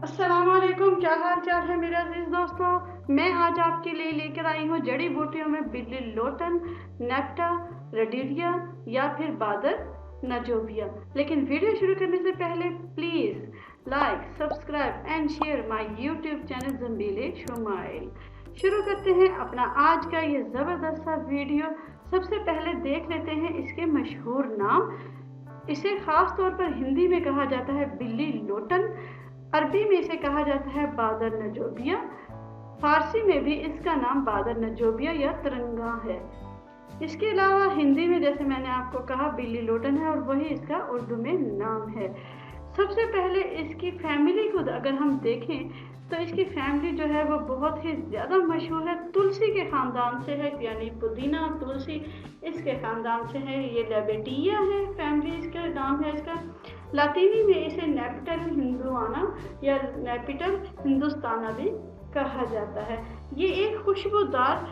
अस्सलाम वालेकुम, क्या हाल चाल है मेरे अजीज दोस्तों। मैं आज आपके लिए लेकर आई हूँ जड़ी बूटियों में बिल्ली लोटन, नेप्टा, रेडिडिया या फिर बादर नजोबिया। लेकिन वीडियो शुरू करने से पहले please like, subscribe and share my YouTube channel जंबीले शुमाइल। शुरू करते हैं अपना आज का ये जबरदस्त सा वीडियो। सबसे पहले देख लेते हैं इसके मशहूर नाम। इसे खास तौर पर हिंदी में कहा जाता है बिल्ली लोटन, अरबी में इसे कहा जाता है बादर नजोबिया, फारसी में भी इसका नाम बादर नजोबिया या तिरंगा है। इसके अलावा हिंदी में जैसे मैंने आपको कहा बिल्ली लोटन है और वही इसका उर्दू में नाम है। सबसे पहले इसकी फैमिली को अगर हम देखें तो इसकी फैमिली जो है वो बहुत ही ज़्यादा मशहूर है। तुलसी के ख़ानदान से है, यानी पुदीना तुलसी इसके ख़ानदान से है। ये लेबेटिया है फैमिली, इसका नाम है इसका। लातीनी में इसे नेपिटल हिंदुआना या नेपिटल हिंदुस्ताना भी कहा जाता है। ये एक खुशबूदार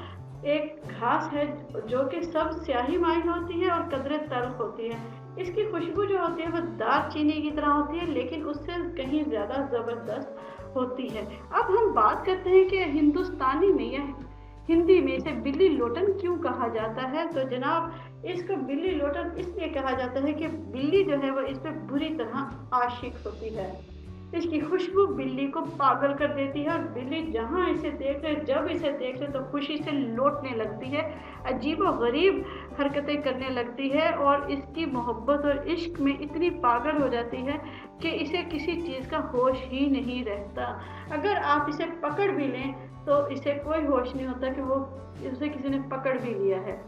एक घास है जो कि सब स्याही माइल होती है और कदरे तल्ख होती है। इसकी खुशबू जो होती है वो दार चीनी की तरह होती है, लेकिन उससे कहीं ज़्यादा ज़बरदस्त होती है। अब हम बात करते हैं कि हिंदुस्तानी में या हिंदी में इसे बिल्ली लोटन क्यों कहा जाता है। तो जनाब इसको बिल्ली लोटन इसलिए कहा जाता है कि बिल्ली जो है वो इस पर बुरी तरह आशिक होती है। इसकी खुशबू बिल्ली को पागल कर देती है और बिल्ली जहाँ इसे देख ले, जब इसे देख ले तो खुशी से लौटने लगती है, अजीब और गरीब हरकतें करने लगती है और इसकी मोहब्बत और इश्क में इतनी पागल हो जाती है कि इसे किसी चीज़ का होश ही नहीं रहता। अगर आप इसे पकड़ भी लें तो इसे कोई होश नहीं होता कि वो इसे किसी ने पकड़ भी लिया है,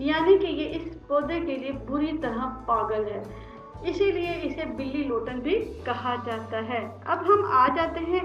यानी कि ये इस पौधे के लिए बुरी तरह पागल है, इसीलिए इसे बिल्ली लोटन भी कहा जाता है। अब हम आ जाते हैं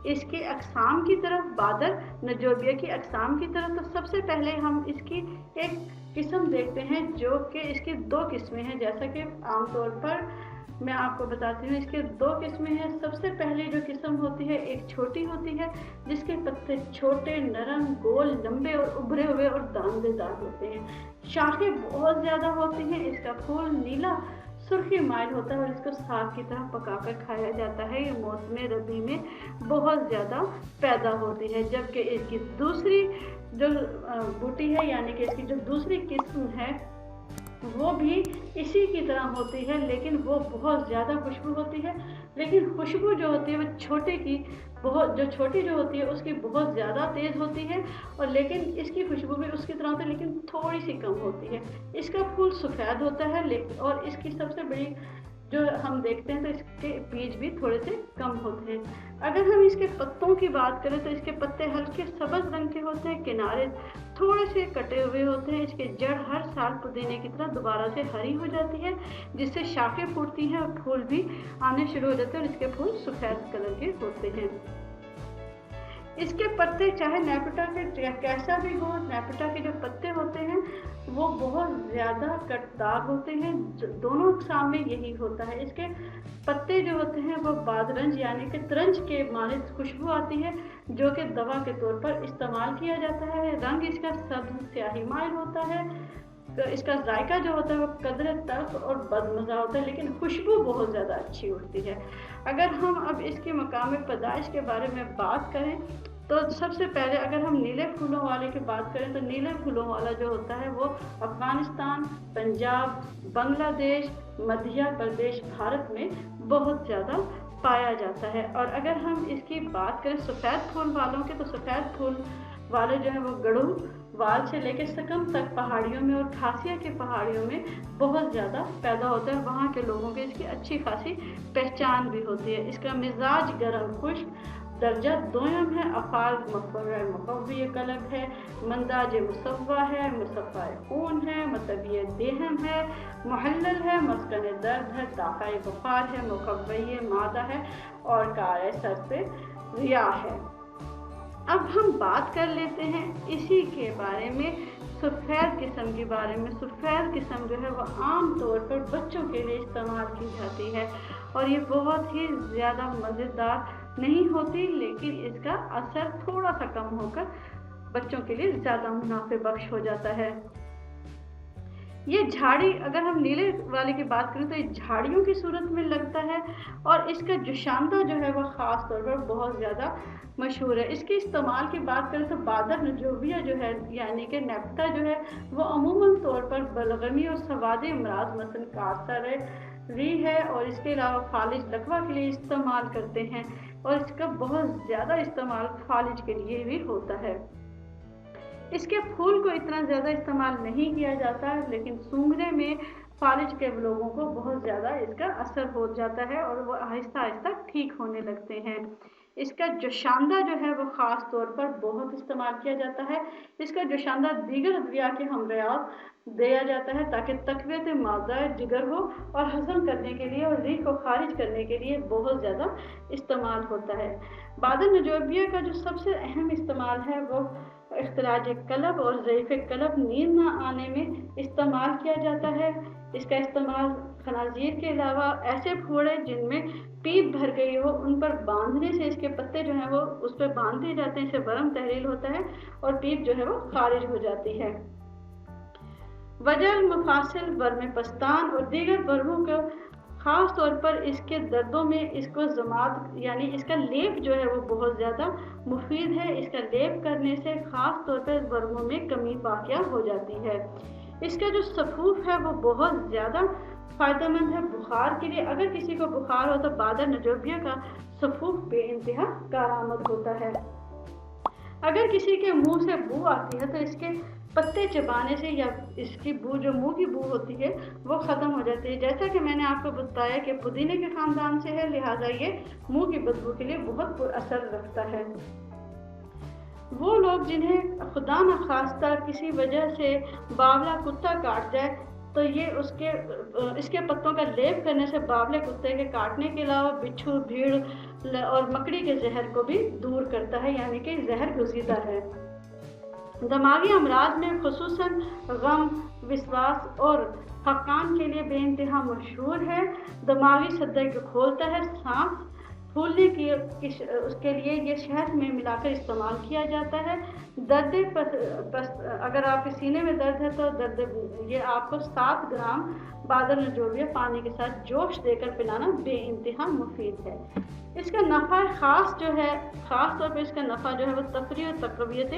इसके अक़साम की तरफ, बादर नजोबिया की अक़साम की तरफ। तो सबसे पहले हम इसकी एक किस्म देखते हैं जो कि इसकी दो किस्में हैं। जैसा कि आमतौर पर मैं आपको बताती हूँ, इसके दो किस्में हैं। सबसे पहले जो किस्म होती है एक छोटी होती है जिसके पत्ते छोटे, नरम, गोल, लंबे और उभरे हुए और दानेदार होते हैं। शाखें बहुत ज़्यादा होती हैं। इसका फूल नीला सुर्खी माइल होता है और इसको साग की तरह पकाकर खाया जाता है। ये मौसम रबी में बहुत ज़्यादा पैदा होती है। जबकि इसकी दूसरी जो बूटी है, यानी कि इसकी जो दूसरी किस्म है वो भी इसी की तरह होती है, लेकिन वो बहुत ज़्यादा खुशबू होती है। लेकिन खुशबू जो होती है वो छोटे की बहुत, जो छोटी जो होती है उसकी बहुत ज़्यादा तेज़ होती है, और लेकिन इसकी खुशबू भी उसकी तरह होती है लेकिन थोड़ी सी कम होती है। इसका फूल सफ़ेद होता है और इसकी सबसे बड़ी जो हम देखते हैं तो इसके बीज भी थोड़े से कम होते हैं। अगर हम इसके पत्तों की बात करें तो इसके पत्ते हल्के सब्ज़ रंग के होते हैं, किनारे थोड़े से कटे हुए होते हैं। इसकी जड़ हर साल पुदीने की तरह दोबारा से हरी हो जाती है, जिससे शाखें फूटती हैं और फूल भी आने शुरू हो जाते हैं और इसके फूल सफ़ेद कलर के होते हैं। इसके पत्ते चाहे नेपिटा के कैसा भी हो, नेपिटा के जो पत्ते होते हैं वो बहुत ज़्यादा कटदार होते हैं। दोनों अक़साम में यही होता है। इसके पत्ते जो होते हैं वो बादरंज यानी कि तरंज के मानित खुशबू आती है, जो कि दवा के तौर पर इस्तेमाल किया जाता है। रंग इसका सब्ज़ स्याही माइल होता है। तो इसका जायका जो होता है वो कदरे तल्ख और बदमज़ा होता है, लेकिन खुशबू बहुत ज़्यादा अच्छी उठती है। अगर हम अब इसके मकाम पैदाइश के बारे में बात करें तो सबसे पहले अगर हम नीले फूलों वाले की बात करें तो नीले फूलों वाला जो होता है वो अफ़गानिस्तान, पंजाब, बांग्लादेश, मध्य प्रदेश, भारत में बहुत ज़्यादा पाया जाता है। और अगर हम इसकी बात करें सफ़ेद फूल वालों के, तो सफ़ेद फूल वाले जो है वो गढ़ू वाल से लेकर सकम तक पहाड़ियों में और खासिया के पहाड़ियों में बहुत ज़्यादा पैदा होता है। वहाँ के लोगों की इसकी अच्छी खासी पहचान भी होती है। इसका मिजाज गर्म खुश्क, दर्जा दोयम है, अफ़ाल मकवी कलब है, मंदाज मुसफ़ा है, मुसफ़ा खून है, मतबिय देहम है, महल्लल है, मस्कन दर्द है, ताक़ाए बुखार है, मुकव्वी मादा है और कार सर से रिया है। अब हम बात कर लेते हैं इसी के बारे में, सफ़ेद किस्म के बारे में। सफ़ेद किस्म जो है वो आम तौर पर बच्चों के लिए इस्तेमाल की जाती है और ये बहुत ही ज़्यादा मज़ेदार नहीं होती, लेकिन इसका असर थोड़ा सा कम होकर बच्चों के लिए ज़्यादा मुनाफे बख्श हो जाता है। ये झाड़ी, अगर हम नीले वाले की बात करें तो ये झाड़ियों की सूरत में लगता है और इसका जोशांदा जो है वो ख़ास तौर पर बहुत ज़्यादा मशहूर है। इसके इस्तेमाल की बात करें तो बादर नजोबिया जो है यानी कि नेफ्टा जो है वो अमूमन तौर पर बलगमी और सवादी अमराज मसलन कांसर है और इसके अलावा फालिज लकवा के लिए इस्तेमाल करते हैं और इसका बहुत ज़्यादा इस्तेमाल फालिज के लिए भी होता है। इसके फूल को इतना ज़्यादा इस्तेमाल नहीं किया जाता, लेकिन सूंघने में फालिज के लोगों को बहुत ज़्यादा इसका असर हो जाता है और वो आहिस्ता आहिस्ता ठीक होने लगते हैं। इसका जोशांदा जो है वो ख़ास तौर पर बहुत इस्तेमाल किया जाता है। इसका जोशांदा दीगर अद्विया के हमराह दिया जाता है ताकि तक़वियत मादा जिगर हो और हज़म करने के लिए और रीह को खारिज करने के लिए बहुत ज़्यादा इस्तेमाल होता है। बादर नजोबिया का जो सबसे अहम इस्तेमाल है वो इख्तिलाज कलब और ज़ईफ़ कलब नींद न आने में इस्तेमाल किया जाता है। इसका इस्तेमाल खनाजीर के अलावा ऐसे फोड़े जिनमें पीप भर गई हो उन पर बांधने से इसके पत्ते जो हैं वो उस पर बांध दिए जाते हैं, इससे बरम तहरील होता है और पीप जो है वो खारिज हो जाती है। वजल मुफासिल बर्म पस्तान और दीगर बर्मों को ख़ास तौर पर इसके दर्दों में इसको जमात यानी इसका लेप जो है वो बहुत ज़्यादा मुफीद है। इसका लेप करने से ख़ास तौर पर बर्मों में कमी बाकिया हो जाती है। इसका जो सफूफ है वो बहुत ज़्यादा फ़ायदेमंद है बुखार के लिए। अगर किसी को बुखार हो तो बादर नजोबिया का सफूफ बेइंतहा कारआमद होता है। अगर किसी के मुंह से बू आती है तो इसके पत्ते चबाने से या इसकी बू जो मुंह की बू होती है वो ख़त्म हो जाती है। जैसा कि मैंने आपको बताया कि पुदीने के ख़ानदान से है, लिहाजा ये मुंह की बदबू के लिए बहुत असर रखता है। वो लोग जिन्हें खुदा न खास्ता किसी वजह से बावला कुत्ता काट जाए तो ये इसके पत्तों का लेप करने से बावले कुत्ते के काटने के अलावा बिच्छू, भीड़ और मकड़ी के जहर को भी दूर करता है, यानी कि जहर गुज़ीदा है। दिमागी अमराज में खुसूसन गम, विश्वास और थकान के लिए बेइंतहा मशहूर है। दिमागी सद्दे को खोलता है। सांस फूलने की उसके लिए ये शहद में मिलाकर इस्तेमाल किया जाता है। दर्द अगर आपके सीने में दर्द है तो ये आपको 7 ग्राम बादर नजोबिया पानी के साथ जोश देकर पिलाना बेइंतहा मुफीद है। इसका नफ़ा ख़ास तौर पर इसका नफ़ा जो है वो तफरी और तक़वियत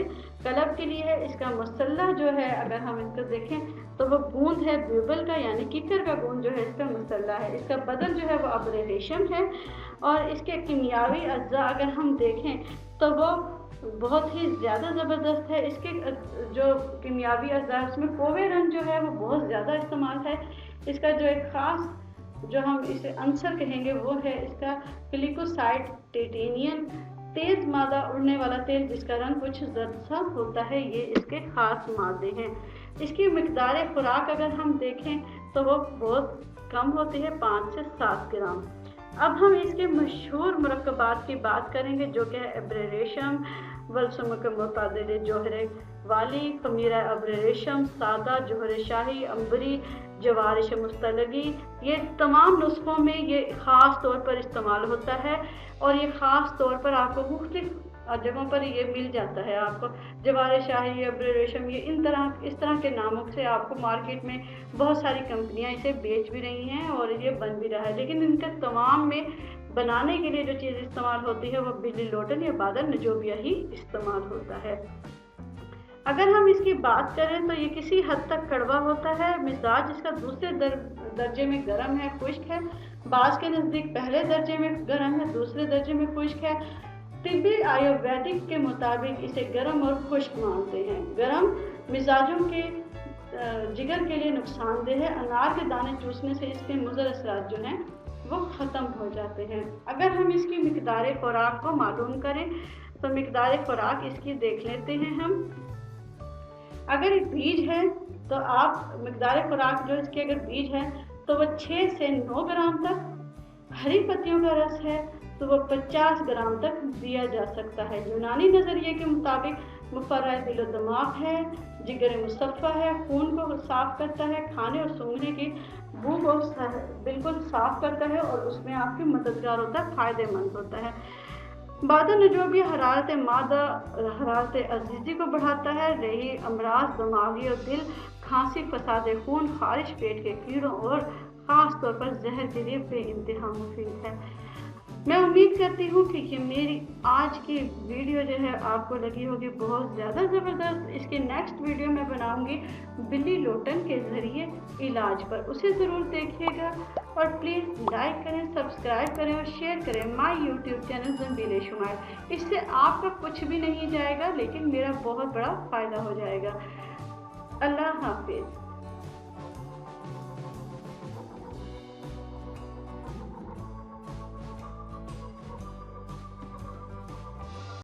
कलब के लिए है। इसका मसल्ला जो है अगर हम इसको देखें तो वो बूंद है ब्यूबल का, यानी किकर का बूंद जो है इसका मसल्ला है। इसका बदल जो है वो अब्र रेशम है और इसके कीमियावी अज्जा अगर हम देखें तो वो बहुत ही ज़्यादा ज़बरदस्त है। इसके जो कीमियावी अज्जा है उसमें कोवेरन जो है वो बहुत ज़्यादा इस्तेमाल है। इसका जो एक ख़ास जो हम इसे अंसर कहेंगे वो है इसका ग्लिकोसाइड टाइटेनियम, तेज़ मादा उड़ने वाला तेल जिसका रंग कुछ जर्द सा होता है, ये इसके ख़ास मादे हैं। इसकी मिकदार खुराक अगर हम देखें तो वो बहुत कम होती है, 5 से 7 ग्राम। अब हम इसके मशहूर मुरक्कबात की बात करेंगे जो कि है अब्र रेशम, वलसुमक मुतादिल जोहरे वाली, खमीरा अब्र रेशम, सादा जोहर शाही, अंबरी, जवारिश मुस्तलगी। ये तमाम नुस्खों में ये ख़ास तौर पर इस्तेमाल होता है और ये ख़ास तौर पर आपको मुख्तलिफ जगहों पर ये मिल जाता है। आपको जवार शाही, अब्र रेशम, ये इस तरह के नामों से आपको मार्केट में बहुत सारी कंपनियां इसे बेच भी रही हैं और ये बन भी रहा है, लेकिन इनके तमाम में बनाने के लिए जो चीज़ इस्तेमाल होती है वो बिल्ली लोटन या बादर नजोबिया ही इस्तेमाल होता है। अगर हम इसकी बात करें तो ये किसी हद तक कड़वा होता है। मिजाज इसका दूसरे दर्जे में गर्म है, खुश्क है। बाज़ के नज़दीक पहले दर्जे में गर्म है, दूसरे दर्जे में खुश्क है। तिब्बी आयुर्वेदिक के मुताबिक इसे गर्म और खुश्क मानते हैं। गर्म मिजाजों के जिगर के लिए नुकसानदेह है। अनार के दाने चूसने से इसके मुज़र असरात जो हैं वो ख़त्म हो जाते हैं। अगर हम इसकी मिकदार खुराक को मालूम करें तो मिकदार खुराक इसकी देख लेते हैं हम। अगर एक बीज है तो आप मिकदार खुराक जो इसके अगर बीज है तो वह 6 से 9 ग्राम तक। हरी पत्तियों का रस है तो वह 50 ग्राम तक दिया जा सकता है। यूनानी नज़रिए के मुताबिक मुफर्रह दिल दिमाग है, जिगर मुसफ़ा है, खून को साफ़ करता है, खाने और सूंघने की बू को बिल्कुल साफ़ करता है और उसमें आपकी मददगार होता है, फ़ायदेमंद होता है। बादर नजोबिया हरारत मादा, हरारत अजीज़ी को बढ़ाता है। रही अमराज, दिमागी और दिल खांसी, फसाद खून, खारिश, पेट के कीड़ों और ख़ास तौर पर जहर के लिए बेइंतहा मुफीद है। मैं उम्मीद करती हूँ कि ये मेरी आज की वीडियो जो है आपको लगी होगी बहुत ज़्यादा ज़बरदस्त। इसकी नेक्स्ट वीडियो मैं बनाऊँगी बिल्ली लोटन के ज़रिए इलाज पर, उसे ज़रूर देखिएगा और प्लीज़ लाइक करें, सब्सक्राइब करें और शेयर करें माय यूट्यूब चैनल ज़ंबील शुमाइल। इससे आपका कुछ भी नहीं जाएगा लेकिन मेरा बहुत बड़ा फ़ायदा हो जाएगा। अल्लाह हाफिज़।